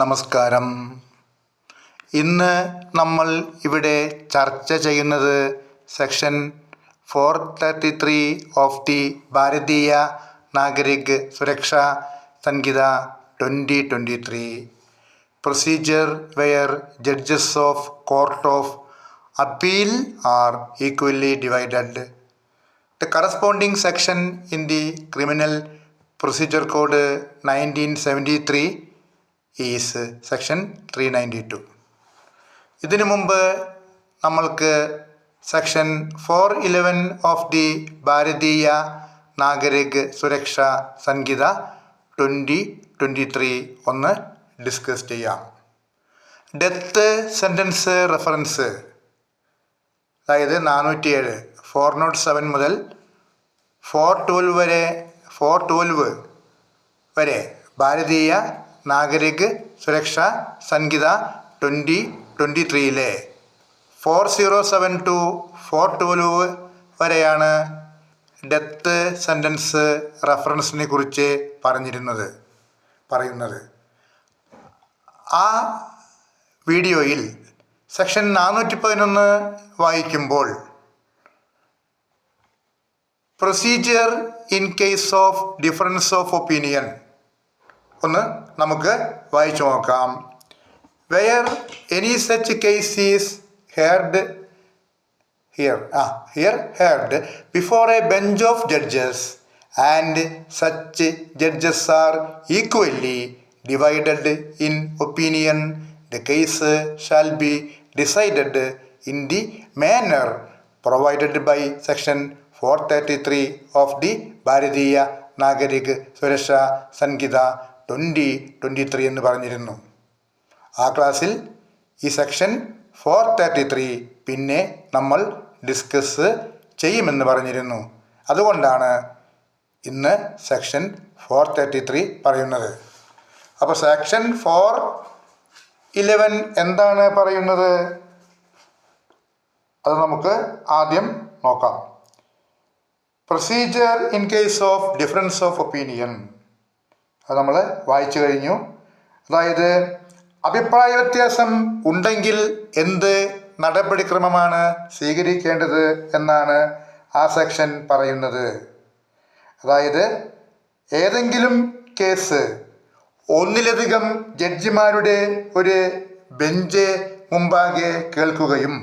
നമസ്കാരം. ഇന്ന് നമ്മൾ ഇവിടെ ചർച്ച ചെയ്യുന്നത് section 433 of the Bharatiya Nagarik Suraksha Sanhita 2023 procedure where judges of court of appeal are equally divided. The corresponding section in the Criminal Procedure Code 1973 is section 392. ഇതിനു മുമ്പ് നമ്മൾക്ക് section 411 of the Bharatiya Nagarik Suraksha Sanhita 2023 ഒന്ന് ഡിസ്കസ് ചെയ്യാം. ഡെത്ത് സെൻറ്റൻസ് റെഫറൻസ്, അതായത് 407 407 മുതൽ 412 വരെ ഭാരതീയ നാഗരിക് സുരക്ഷാ സംഹിത 2023 407 to 412 വരെയാണ് death sentence റെഫറൻസിനെ കുറിച്ച് പറയുന്നത്. ആ വീഡിയോയിൽ സെക്ഷൻ 411 വായിക്കുമ്പോൾ procedure in case of difference of opinion ഒന്ന് നമുക്ക് വായിച്ചു നോക്കാം. Where any such case is heard before a bench of judges and such judges are equally divided in opinion, the case shall be decided in the manner provided by section 433 of the Bharatiya Nagarik Suraksha Sanhita 2023 എന്ന് പറഞ്ഞിരുന്നു. ആ ക്ലാസ്സിൽ ഈ section 433 പിന്നെ നമ്മൾ discuss ചെയ്യുമെന്ന് പറഞ്ഞിരുന്നു. അതുകൊണ്ടാണ് ഇന്ന് സെക്ഷൻ 433 പറയുന്നത്. അപ്പോൾ സെക്ഷൻ 411 എന്താണ് പറയുന്നത്? അത് നമുക്ക് ആദ്യം നോക്കാം. Procedure in case of difference of opinion, അത് നമ്മൾ വായിച്ചു കഴിഞ്ഞു. അതായത് അഭിപ്രായ വ്യത്യാസം ഉണ്ടെങ്കിൽ എന്ത് നടപടിക്രമമാണ് സ്വീകരിക്കേണ്ടത് എന്നാണ് ആ സെക്ഷൻ പറയുന്നത്. അതായത് ഏതെങ്കിലും കേസ് ഒന്നിലധികം ജഡ്ജിമാരുടെ ഒരു ബെഞ്ച് മുമ്പാകെ കേൾക്കുകയും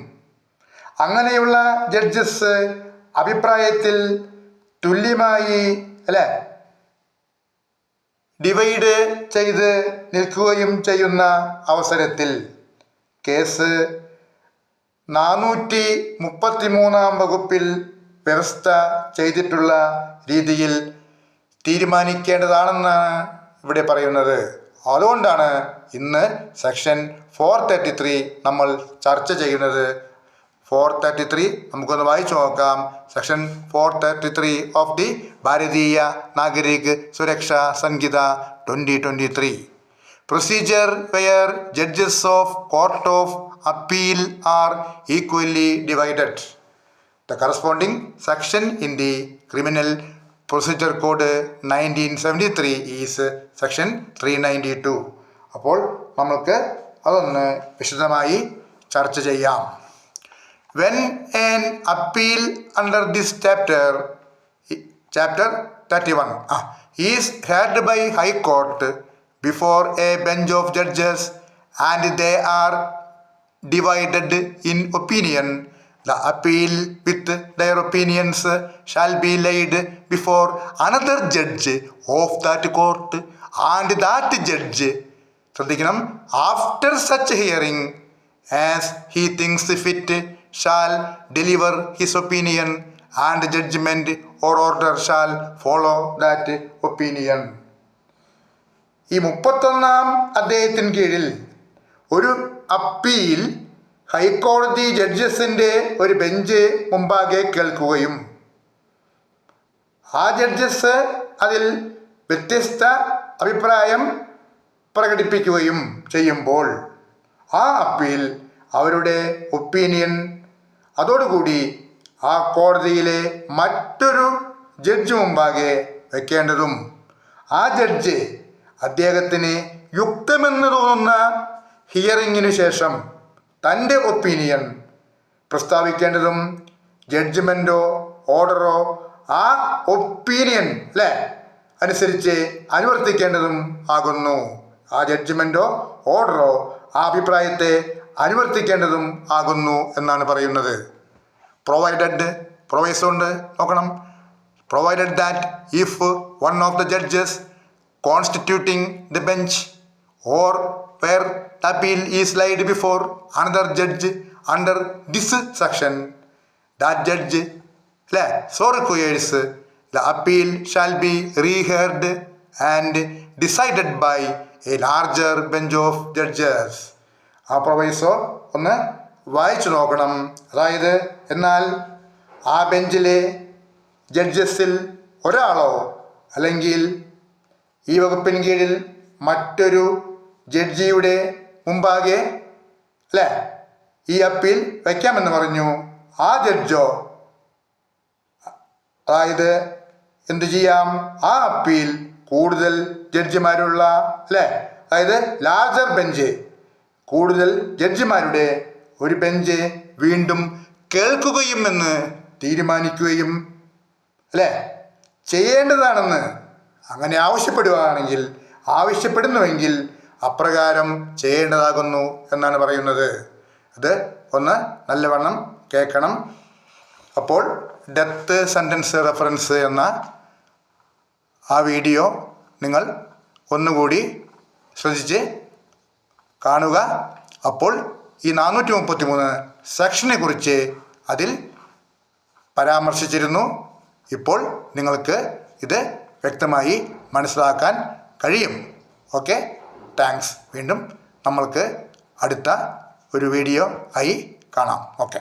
അങ്ങനെയുള്ള ജഡ്ജസ് അഭിപ്രായത്തിൽ തുല്യമായി ഡിവൈഡ് ചെയ്ത് നിൽക്കുകയും ചെയ്യുന്ന അവസരത്തിൽ കേസ് 433 വകുപ്പിൽ വ്യവസ്ഥ ചെയ്തിട്ടുള്ള രീതിയിൽ തീരുമാനിക്കേണ്ടതാണെന്നാണ് ഇവിടെ പറയുന്നത്. അതുകൊണ്ടാണ് ഇന്ന് സെക്ഷൻ 433 നമ്മൾ ചർച്ച ചെയ്യുന്നത്. 433 നമുക്കൊന്ന് വായിച്ചു നോക്കാം. Section 433 of the Bharatiya Nagarik Suraksha Sanhita 2023 procedure where judges of court of appeal are equally divided. The corresponding section in the criminal procedure code 1973 is section 392. അപ്പോൾ നമുക്ക് അതൊന്ന് വിശദമായി ചർച്ച ചെയ്യാം. When an appeal under this chapter 31 is heard by High Court before a bench of judges and they are divided in opinion, the appeal with their opinions shall be laid before another judge of that court, and that judge, ശ്രദ്ധിക്കണം, after such hearing as he thinks fit shall deliver his opinion, and judgment or order shall follow that opinion. ഈ 31-ാം അധ്യായത്തിന് കീഴിൽ ഒരു appeal ഹൈക്കോടതി ജഡ്ജസിൻ്റെ ഒരു bench മുമ്പാകെ കേൾക്കുകയും ആ ജഡ്ജസ് അതിൽ വ്യത്യസ്ത അഭിപ്രായം പ്രകടിപ്പിക്കുകയും ചെയ്യുമ്പോൾ ആ അപ്പീൽ അവരുടെ ഒപ്പീനിയൻ അതോടുകൂടി ആ കോടതിയിലെ മറ്റൊരു ജഡ്ജ് മുമ്പാകെ വയ്ക്കേണ്ടതും ആ ജഡ്ജ് അദ്ദേഹത്തിന് യുക്തമെന്ന് തോന്നുന്ന ഹിയറിങ്ങിനു ശേഷം തൻ്റെ ഒപ്പീനിയൻ പ്രസ്താവിക്കേണ്ടതും ജഡ്ജ്മെൻറ്റോ ഓർഡറോ ആ ഒപ്പീനിയൻ അല്ലേ അനുസരിച്ച് അനുവർത്തിക്കേണ്ടതും ആകുന്നു. ആ ജഡ്ജ്മെൻറ്റോ ഓർഡറോ ആ അഭിപ്രായത്തെ അനുവർത്തിക്കേണ്ടതും ആകുന്നു എന്നാണ് പറയുന്നത്. പ്രൊവൈസുണ്ട് നോക്കണം. Provided that if one of the judges constituting the bench or where the appeal is laid before another judge under this section, that judge so requires the appeal shall be reheard and decided by a larger bench of judges. ആ proviso ഒന്ന് വായിച്ചു നോക്കണം. അതായത് എന്നാൽ ആ ബെഞ്ചിലെ ജഡ്ജസിൽ ഒരാളോ അല്ലെങ്കിൽ ഈ വകുപ്പിന് കീഴിൽ മറ്റൊരു ജഡ്ജിയുടെ മുമ്പാകെ ഈ അപ്പീൽ വയ്ക്കാമെന്ന് പറഞ്ഞു. ആ ജഡ്ജോ അതായത് എന്തു ചെയ്യാം, ആ അപ്പീൽ കൂടുതൽ ജഡ്ജിമാരുള്ള അതായത് ലാർജർ ബെഞ്ച്, കൂടുതൽ ജഡ്ജിമാരുടെ ഒരു ബെഞ്ച് വീണ്ടും കേൾക്കുകയും എന്ന് തീരുമാനിക്കുകയും ചെയ്യേണ്ടതാണെന്ന് അങ്ങനെ ആവശ്യപ്പെടുന്നുവെങ്കിൽ അപ്രകാരം ചെയ്യേണ്ടതാകുന്നു എന്നാണ് പറയുന്നത്. അത് ഒന്ന് നല്ലവണ്ണം കേൾക്കണം. അപ്പോൾ ഡെത്ത് സെൻറ്റൻസ് റെഫറൻസ് എന്ന ആ വീഡിയോ നിങ്ങൾ ഒന്നുകൂടി ശ്രദ്ധിച്ച് കാണുക. അപ്പോൾ ഈ 433 സെക്ഷനെ കുറിച്ച് അതിൽ പരാമർശിച്ചിരുന്നു. ഇപ്പോൾ നിങ്ങൾക്ക് ഇത് വ്യക്തമായി മനസ്സിലാക്കാൻ കഴിയും. Okay, thanks. വീണ്ടും നമ്മൾക്ക് അടുത്ത ഒരു വീഡിയോ ആയി കാണാം. ഓക്കെ.